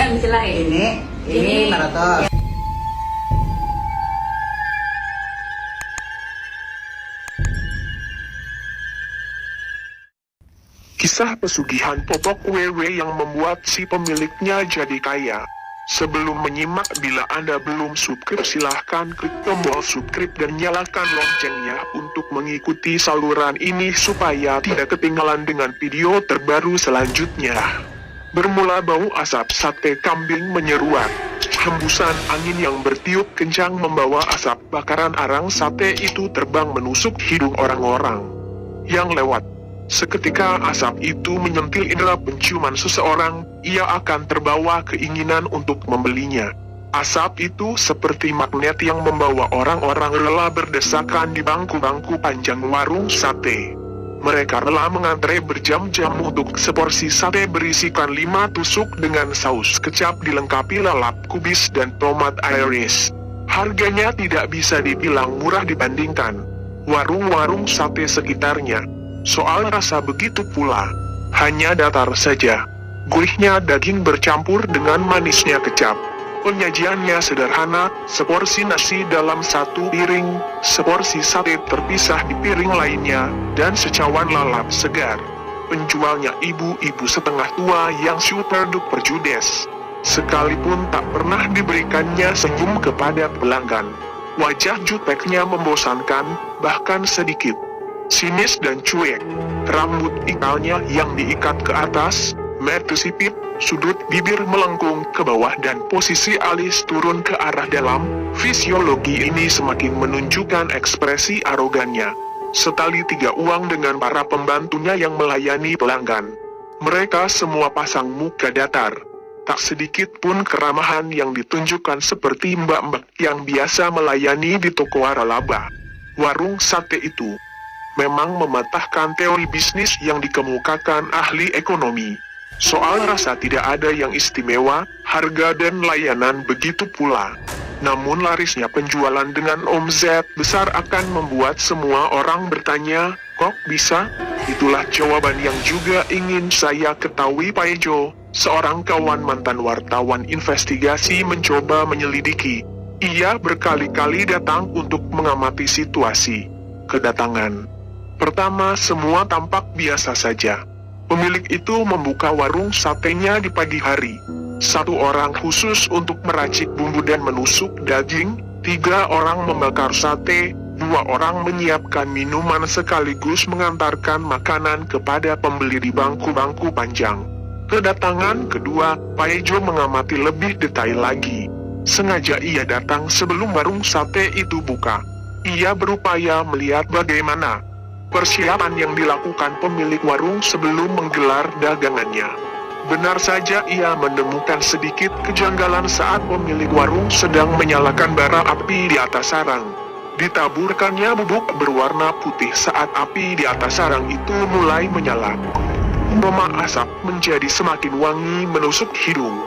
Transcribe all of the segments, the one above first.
Yang diselain. Ini maraton. Kisah pesugihan popok WW yang membuat si pemiliknya jadi kaya. Sebelum menyimak, bila Anda belum subscribe, silahkan klik tombol subscribe dan nyalakan loncengnya untuk mengikuti saluran ini supaya tidak ketinggalan dengan video terbaru selanjutnya. Bermula bau asap sate kambing menyeruak. Hembusan angin yang bertiup kencang membawa asap bakaran arang sate itu terbang menusuk hidung orang-orang yang lewat. Seketika asap itu menyentil indera penciuman seseorang, ia akan terbawa keinginan untuk membelinya. Asap itu seperti magnet yang membawa orang-orang rela berdesakan di bangku-bangku panjang warung sate. Mereka rela mengantre berjam-jam untuk seporsi sate berisikan 5 tusuk dengan saus kecap dilengkapi lalap kubis dan tomat iris. Harganya tidak bisa dibilang murah dibandingkan warung-warung sate sekitarnya. Soal rasa begitu pula, hanya datar saja. Gurihnya daging bercampur dengan manisnya kecap. Penyajiannya sederhana, seporsi nasi dalam satu piring, seporsi sate terpisah di piring lainnya, dan secawan lalap segar. Penjualnya ibu-ibu setengah tua yang super duper judes. Sekalipun tak pernah diberikannya senyum kepada pelanggan. Wajah juteknya membosankan, bahkan sedikit sinis dan cuek. Rambut ikalnya yang diikat ke atas, mata sipit, sudut bibir melengkung ke bawah dan posisi alis turun ke arah dalam. Fisiologi ini semakin menunjukkan ekspresi arogannya. Setali 3 uang dengan para pembantunya yang melayani pelanggan. Mereka semua pasang muka datar. Tak sedikit pun keramahan yang ditunjukkan seperti mbak-mbak yang biasa melayani di toko waralaba. Warung sate itu memang mematahkan teori bisnis yang dikemukakan ahli ekonomi. Soal rasa tidak ada yang istimewa, harga dan layanan begitu pula. Namun larisnya penjualan dengan omzet besar akan membuat semua orang bertanya, kok bisa? Itulah jawaban yang juga ingin saya ketahui Pak Ejo. Seorang kawan mantan wartawan investigasi mencoba menyelidiki. Ia berkali-kali datang untuk mengamati situasi. Kedatangan pertama semua tampak biasa saja. Pemilik itu membuka warung satenya di pagi hari. 1 orang khusus untuk meracik bumbu dan menusuk daging, 3 orang membakar sate, 2 orang menyiapkan minuman sekaligus mengantarkan makanan kepada pembeli di bangku-bangku panjang. Kedatangan kedua, Pak Ejo mengamati lebih detail lagi. Sengaja ia datang sebelum warung sate itu buka. Ia berupaya melihat bagaimana persiapan yang dilakukan pemilik warung sebelum menggelar dagangannya. Benar saja ia menemukan sedikit kejanggalan saat pemilik warung sedang menyalakan bara api di atas sarang. Ditaburkannya bubuk berwarna putih saat api di atas sarang itu mulai menyala. Aroma asap menjadi semakin wangi menusuk hidung.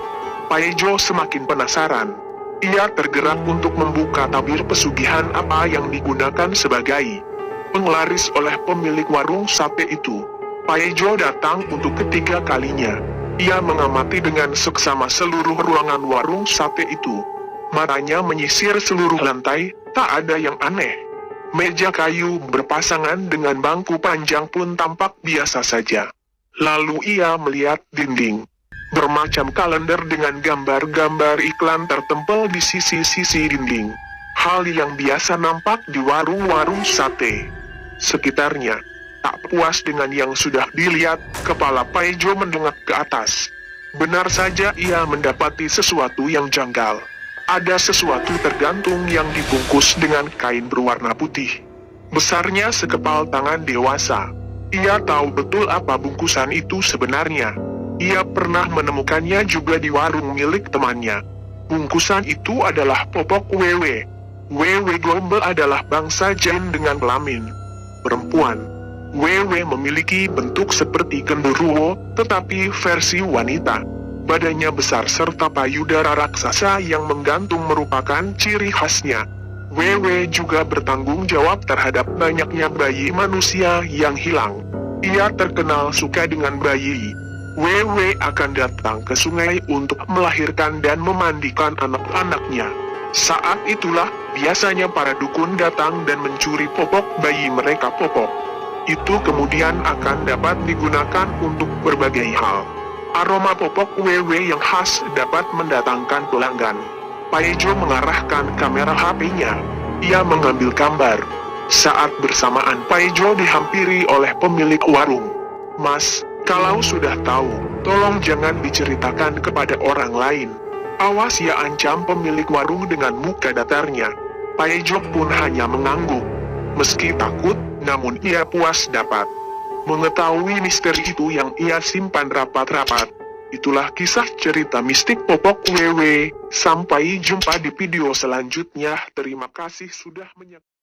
Pak Ejo semakin penasaran. Ia tergerak untuk membuka tabir pesugihan apa yang digunakan sebagai penglaris oleh pemilik warung sate itu. Pak Ejo datang untuk ketiga kalinya. Ia mengamati dengan seksama seluruh ruangan warung sate itu. Matanya menyisir seluruh lantai, tak ada yang aneh. Meja kayu berpasangan dengan bangku panjang pun tampak biasa saja. Lalu ia melihat dinding. Bermacam kalender dengan gambar-gambar iklan tertempel di sisi-sisi dinding. Hal yang biasa nampak di warung-warung sate sekitarnya. Tak puas dengan yang sudah dilihat, kepala Pak Ejo mendongak ke atas. Benar saja ia mendapati sesuatu yang janggal. Ada sesuatu tergantung yang dibungkus dengan kain berwarna putih. Besarnya sekepal tangan dewasa. Ia tahu betul apa bungkusan itu sebenarnya. Ia pernah menemukannya juga di warung milik temannya. Bungkusan itu adalah popok WW. WW Gombel adalah bangsa Jain dengan kelamin perempuan. WW memiliki bentuk seperti genderuwo, tetapi versi wanita. Badannya besar serta payudara raksasa yang menggantung merupakan ciri khasnya. WW juga bertanggung jawab terhadap banyaknya bayi manusia yang hilang. Ia terkenal suka dengan bayi. Wewe akan datang ke sungai untuk melahirkan dan memandikan anak-anaknya. Saat itulah, biasanya para dukun datang dan mencuri popok bayi mereka popok. Itu kemudian akan dapat digunakan untuk berbagai hal. Aroma popok wewe yang khas dapat mendatangkan pelanggan. Paejo mengarahkan kamera HP-nya. Ia mengambil gambar. Saat bersamaan Paejo dihampiri oleh pemilik warung. "Mas, kalau sudah tahu, tolong jangan diceritakan kepada orang lain. Awas ya," ancam pemilik warung dengan muka datarnya. Paejo pun hanya mengangguk. Meski takut, namun ia puas dapat mengetahui misteri itu yang ia simpan rapat-rapat. Itulah kisah cerita mistik popok wewe. Sampai jumpa di video selanjutnya. Terima kasih sudah menyaksikan.